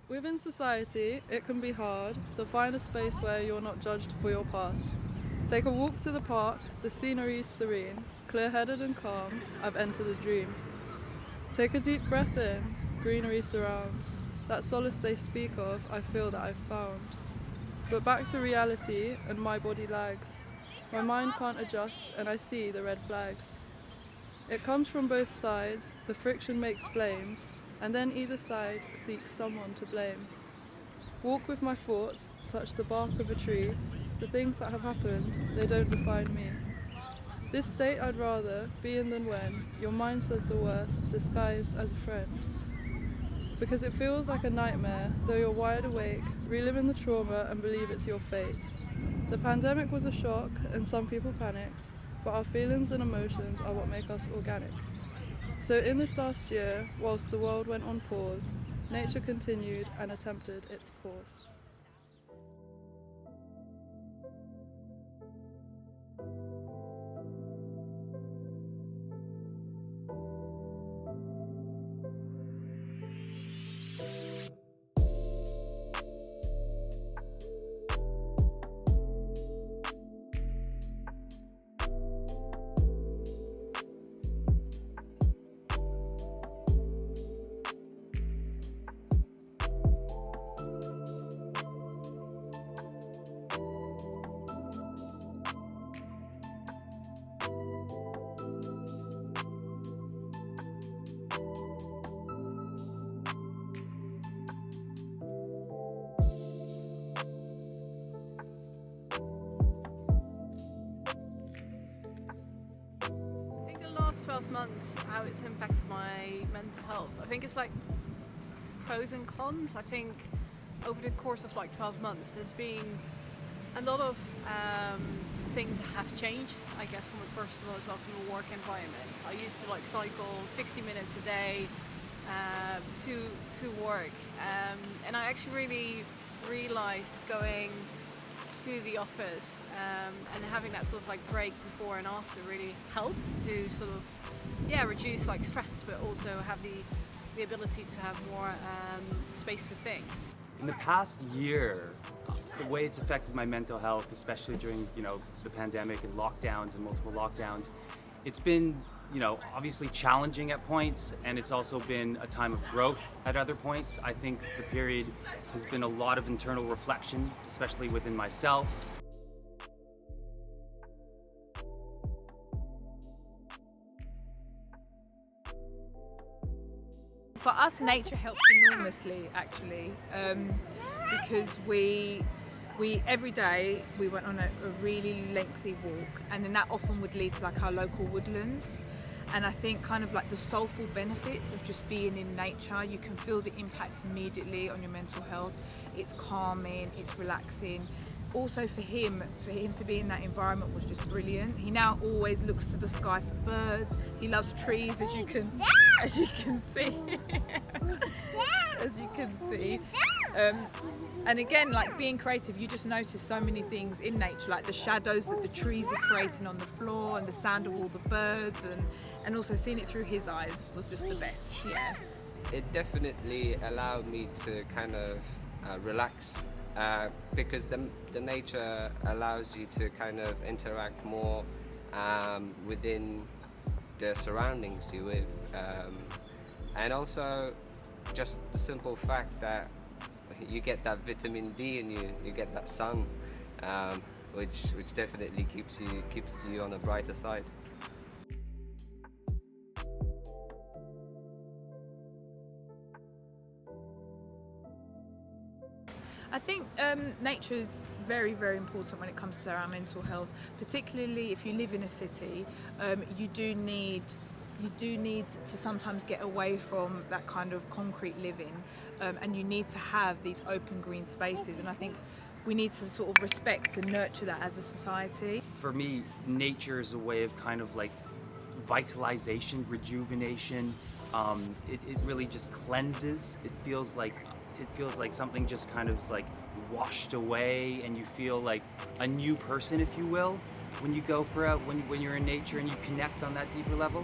Within society, it can be hard to find a space where you're not judged for your past. Take a walk to the park, the scenery is serene, clear-headed and calm, I've entered a dream. Take a deep breath in, greenery surrounds. That solace they speak of, I feel that I've found. But back to reality, and my body lags. My mind can't adjust, and I see the red flags. It comes from both sides, the friction makes flames, and then either side seeks someone to blame. Walk with my thoughts, touch the bark of a tree, the things that have happened, they don't define me. This state I'd rather be in than when your mind says the worst, disguised as a friend. Because it feels like a nightmare, though you're wide awake, reliving the trauma and believe it's your fate. The pandemic was a shock and some people panicked, but our feelings and emotions are what make us organic. So in this last year, whilst the world went on pause, nature continued and attempted its course. I think the last 12 months, how it's impacted my mental health. I think it's like pros and cons. I think over the course of like 12 months, there's been a lot of things that have changed, I guess, from a personal as well from a work environment. I used to like cycle 60 minutes a day to work, and I actually really realized going to the office and having that sort of like break before and after really helps to sort of reduce like stress, but also have the ability to have more space to think. In the past year, the way it's affected my mental health, especially during the pandemic and lockdowns and multiple lockdowns, it's been obviously challenging at points, and it's also been a time of growth at other points. I think the period has been a lot of internal reflection, especially within myself. For us, nature helps enormously, actually, because we every day we went on a really lengthy walk, and then that often would lead to like our local woodlands. And I think kind of like the soulful benefits of just being in nature, you can feel the impact immediately on your mental health. It's calming, it's relaxing. Also for him to be in that environment was just brilliant. He now always looks to the sky for birds. He loves trees, as you can see. As you can see. And again, like being creative, you just notice so many things in nature, like the shadows that the trees are creating on the floor and the sound of all the birds, and also seeing it through his eyes was just the best. Yeah. It definitely allowed me to kind of relax, because the nature allows you to kind of interact more within the surroundings you're with, and also just the simple fact that you get that vitamin D and you get that sun, which definitely keeps you on the brighter side. I think nature is very, very important when it comes to our mental health, particularly if you live in a city. You do need to sometimes get away from that kind of concrete living, and you need to have these open green spaces, and I think we need to sort of respect and nurture that as a society. For me, nature is a way of kind of like vitalization, rejuvenation. It really just cleanses. It feels like something just kind of like washed away, and you feel like a new person, if you will, when you go for when you're in nature and you connect on that deeper level.